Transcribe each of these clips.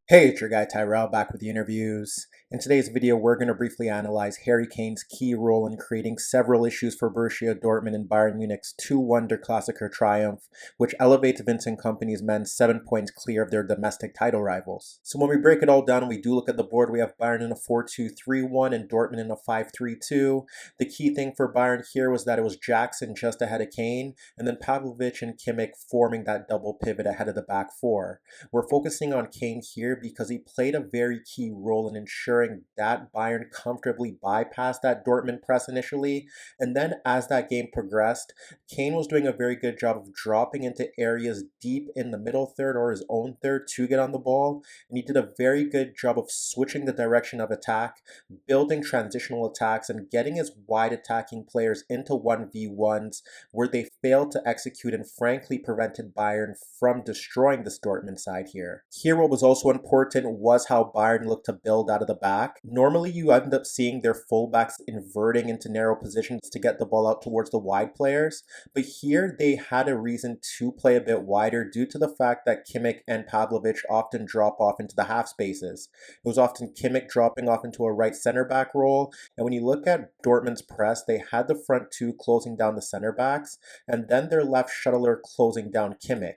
Hey, it's your guy Tyrrell back with the interviews. In today's video, we're going to briefly analyze Harry Kane's key role in creating several issues for Borussia Dortmund and Bayern Munich's 2-1 Der Klassiker triumph, which elevates Vincent Kompany's men 7 points clear of their domestic title rivals. So when we break it all down and we do look at the board, we have Bayern in a 4-2-3-1 and Dortmund in a 5-3-2. The key thing for Bayern here was that it was Jackson just ahead of Kane, and then Pavlovic and Kimmich forming that double pivot ahead of the back four. We're focusing on Kane here because he played a very key role in ensuring that Bayern comfortably bypassed that Dortmund press initially, and then as that game progressed, Kane was doing a very good job of dropping into areas deep in the middle third or his own third to get on the ball, and he did a very good job of switching the direction of attack, building transitional attacks, and getting his wide attacking players into 1v1s where they failed to execute and frankly prevented Bayern from destroying this Dortmund side here. Here what was also important was how Bayern looked to build out of the back. Normally you end up seeing their fullbacks inverting into narrow positions to get the ball out towards the wide players, but here they had a reason to play a bit wider due to the fact that Kimmich and Pavlovic often drop off into the half spaces. It was often Kimmich dropping off into a right center back role, and when you look at Dortmund's press, they had the front two closing down the center backs, and then their left shuttler closing down Kimmich.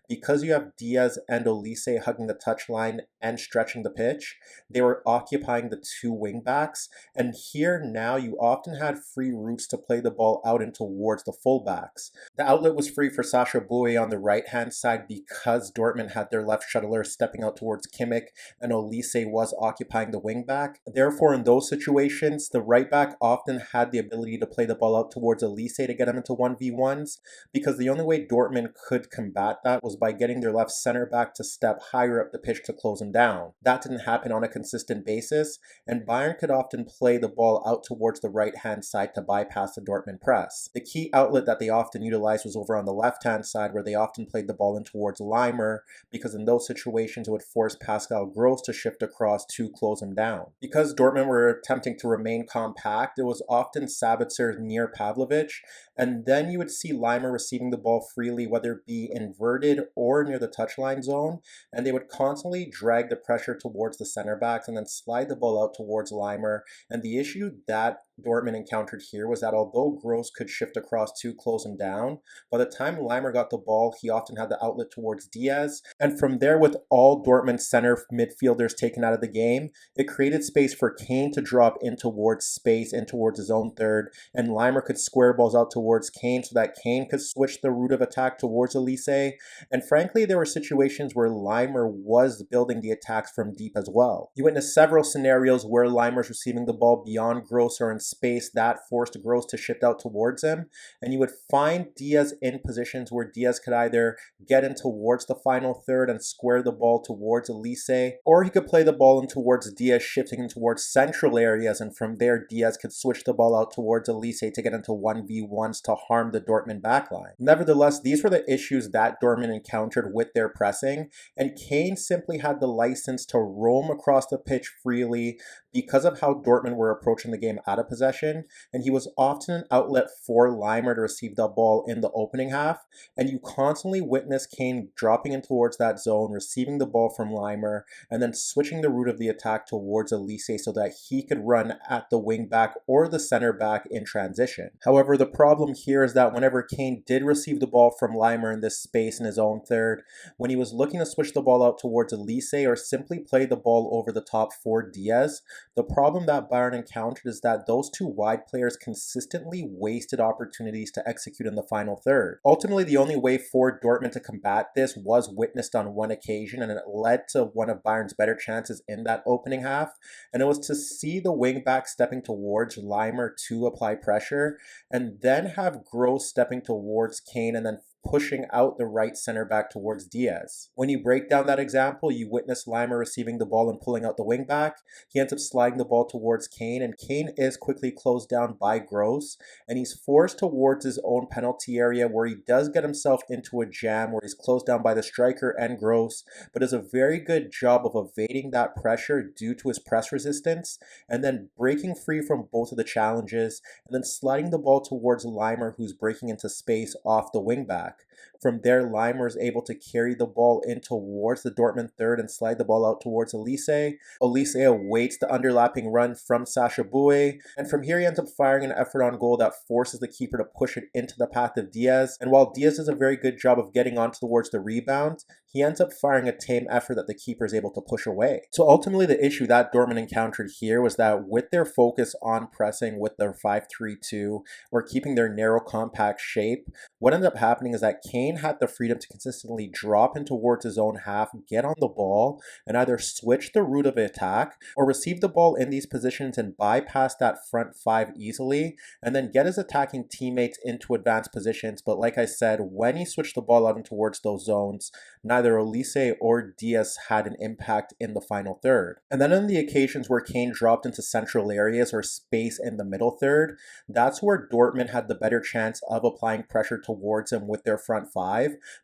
Because you have Diaz and Olise hugging the touchline and stretching the pitch, they were occupying the two wing backs, and here now you often had free routes to play the ball out and towards the fullbacks. The outlet was free for Sacha Boey on the right hand side because Dortmund had their left shuttler stepping out towards Kimmich and Olise was occupying the wing back. Therefore, in those situations, the right back often had the ability to play the ball out towards Olise to get him into 1v1s, because the only way Dortmund could combat that was by getting their left center back to step higher up the pitch to close him down. That didn't happen on a consistent basis, and Bayern could often play the ball out towards the right-hand side to bypass the Dortmund press. The key outlet that they often utilized was over on the left-hand side, where they often played the ball in towards Leimer, because in those situations it would force Pascal Gross to shift across to close him down. Because Dortmund were attempting to remain compact, it was often Sabitzer near Pavlovic, and then you would see Leimer receiving the ball freely, whether it be inverted or near the touchline zone, and they would constantly drag the pressure towards the center backs and then slide the ball out towards Leimer. And the issue that Dortmund encountered here was that although Gross could shift across to close him down, by the time Leimer got the ball, he often had the outlet towards Diaz, and from there, with all Dortmund center midfielders taken out of the game, it created space for Kane to drop in towards space, in towards his own third, and Leimer could square balls out towards Kane so that Kane could switch the route of attack towards Olise, and frankly, there were situations where Leimer was building the attacks from deep as well. You witnessed several scenarios where Leimer's receiving the ball beyond Gross or in space that forced Gross to shift out towards him, and you would find Diaz in positions where Diaz could either get in towards the final third and square the ball towards Olise, or he could play the ball in towards Diaz, shifting in towards central areas, and from there Diaz could switch the ball out towards Olise to get into 1v1s to harm the Dortmund backline. Nevertheless, these were the issues that Dortmund encountered with their pressing, and Kane simply had the license to roam across the pitch freely because of how Dortmund were approaching the game out of possession, and he was often an outlet for Leimer to receive the ball in the opening half, and you constantly witness Kane dropping in towards that zone, receiving the ball from Leimer, and then switching the route of the attack towards Olise so that he could run at the wing back or the center back in transition. However, the problem here is that whenever Kane did receive the ball from Leimer in this space in his own third, when he was looking to switch the ball out towards Olise or simply play the ball over the top for Diaz, the problem that Bayern encountered is that those two wide players consistently wasted opportunities to execute in the final third. Ultimately, the only way for Dortmund to combat this was witnessed on one occasion, and it led to one of Bayern's better chances in that opening half, and it was to see the wingback stepping towards Leimer to apply pressure, and then have Gross stepping towards Kane and then pushing out the right center back towards Diaz. When you break down that example, you witness Leimer receiving the ball and pulling out the wing back. He ends up sliding the ball towards Kane, and Kane is quickly closed down by Gross, and he's forced towards his own penalty area where he does get himself into a jam where he's closed down by the striker and Gross, but does a very good job of evading that pressure due to his press resistance, and then breaking free from both of the challenges, and then sliding the ball towards Leimer, who's breaking into space off the wing back. attack. From there, Leimer is able to carry the ball in towards the Dortmund third and slide the ball out towards Olise. Olise awaits the underlapping run from Sacha Boey, and from here he ends up firing an effort on goal that forces the keeper to push it into the path of Diaz. And while Diaz does a very good job of getting on towards the rebound, he ends up firing a tame effort that the keeper is able to push away. So ultimately the issue that Dortmund encountered here was that with their focus on pressing with their 5-3-2 or keeping their narrow compact shape, what ended up happening is that Kane had the freedom to consistently drop in towards his own half, get on the ball, and either switch the route of attack or receive the ball in these positions and bypass that front five easily, and then get his attacking teammates into advanced positions. But like I said, when he switched the ball out and towards those zones, neither Olise or Diaz had an impact in the final third. And then on the occasions where Kane dropped into central areas or space in the middle third, that's where Dortmund had the better chance of applying pressure towards him with their front five.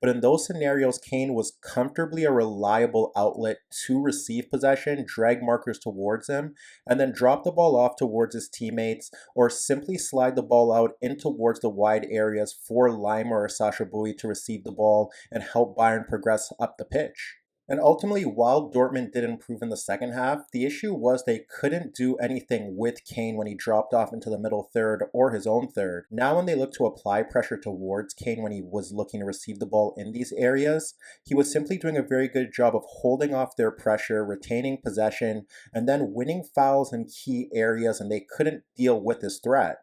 But in those scenarios, Kane was comfortably a reliable outlet to receive possession, drag markers towards him, and then drop the ball off towards his teammates, or simply slide the ball out in towards the wide areas for Leimer or Sacha Boey to receive the ball and help Bayern progress up the pitch. And ultimately, while Dortmund did improve in the second half, the issue was they couldn't do anything with Kane when he dropped off into the middle third or his own third. Now when they looked to apply pressure towards Kane when he was looking to receive the ball in these areas, he was simply doing a very good job of holding off their pressure, retaining possession, and then winning fouls in key areas, and they couldn't deal with this threat.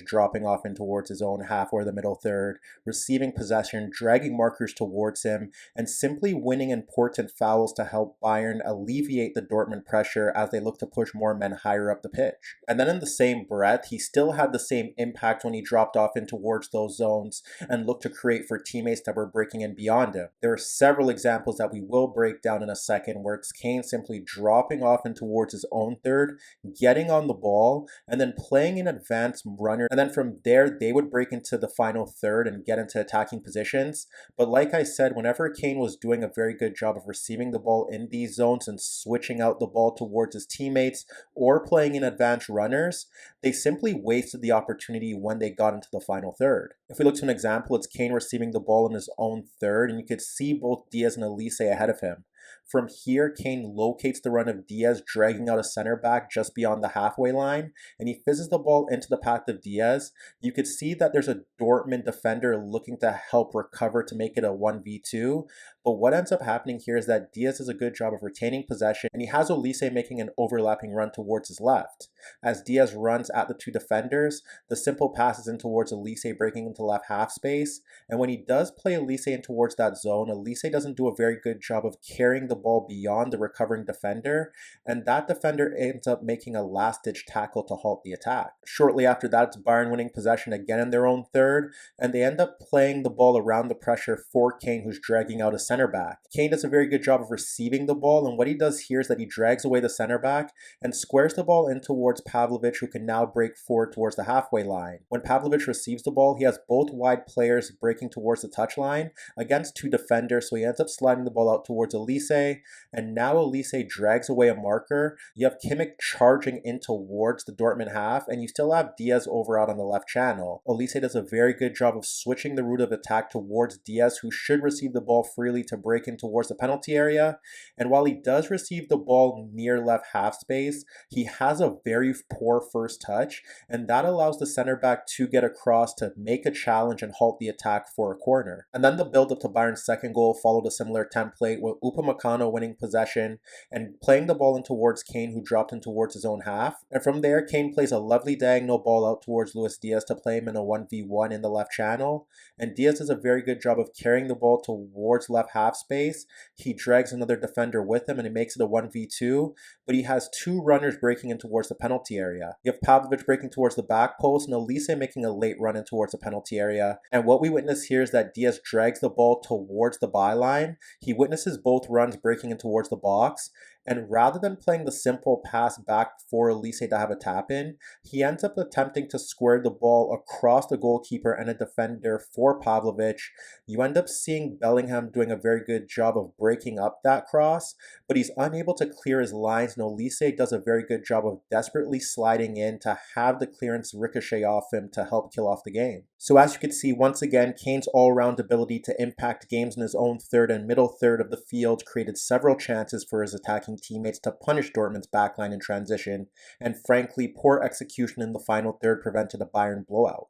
Dropping off in towards his own half or the middle third, receiving possession, dragging markers towards him, and simply winning important fouls to help Bayern alleviate the Dortmund pressure as they look to push more men higher up the pitch. And then in the same breath, he still had the same impact when he dropped off in towards those zones and looked to create for teammates that were breaking in beyond him. There are several examples that we will break down in a second where it's Kane simply dropping off in towards his own third, getting on the ball, and then playing an advanced run. And then from there, they would break into the final third and get into attacking positions. But like I said, whenever Kane was doing a very good job of receiving the ball in these zones and switching out the ball towards his teammates or playing in advanced runners, they simply wasted the opportunity when they got into the final third. If we look to an example, it's Kane receiving the ball in his own third, and you could see both Diaz and Olise ahead of him. From here, Kane locates the run of Diaz, dragging out a center back just beyond the halfway line, and he fizzes the ball into the path of Diaz. You could see that there's a Dortmund defender looking to help recover to make it a 1v2, but what ends up happening here is that Diaz does a good job of retaining possession, and he has Olise making an overlapping run towards his left. As Diaz runs at the two defenders, the simple pass is in towards Olise breaking into left half space, and when he does play Olise in towards that zone, Olise doesn't do a very good job of carrying the ball beyond the recovering defender, and that defender ends up making a last-ditch tackle to halt the attack. Shortly after that, it's Bayern winning possession again in their own third, and they end up playing the ball around the pressure for Kane, who's dragging out a center back. Kane does a very good job of receiving the ball, and what he does here is that he drags away the center back and squares the ball in towards Pavlovic, who can now break forward towards the halfway line. When Pavlovic receives the ball, he has both wide players breaking towards the touchline against two defenders, so he ends up sliding the ball out towards Olise, and now Olise drags away a marker. You have Kimmich charging in towards the Dortmund half, and you still have Diaz over out on the left channel. Olise does a very good job of switching the route of attack towards Diaz, who should receive the ball freely to break in towards the penalty area, and while he does receive the ball near left half space, he has a very poor first touch, and that allows the center back to get across to make a challenge and halt the attack for a corner. And then the build-up to Bayern's second goal followed a similar template, with Upamecano winning possession and playing the ball in towards Kane, who dropped in towards his own half. And from there, Kane plays a lovely diagonal ball out towards Luis Diaz to play him in a 1v1 in the left channel, and Diaz does a very good job of carrying the ball towards left half space. He drags another defender with him and he makes it a 1v2, but he has two runners breaking in towards the penalty area. You have Pavlovic breaking towards the back post and Olise making a late run in towards the penalty area. And what we witness here is that Diaz drags the ball towards the byline. He witnesses both runs breaking in towards the box, And rather than playing the simple pass back for Olise to have a tap in, he ends up attempting to square the ball across the goalkeeper and a defender for Pavlovic. You end up seeing Bellingham doing a very good job of breaking up that cross, but he's unable to clear his lines, and Olise does a very good job of desperately sliding in to have the clearance ricochet off him to help kill off the game. So as you can see, once again, Kane's all-round ability to impact games in his own third and middle third of the field created several chances for his attacking teammates to punish Dortmund's backline in transition, and frankly, poor execution in the final third prevented a Bayern blowout.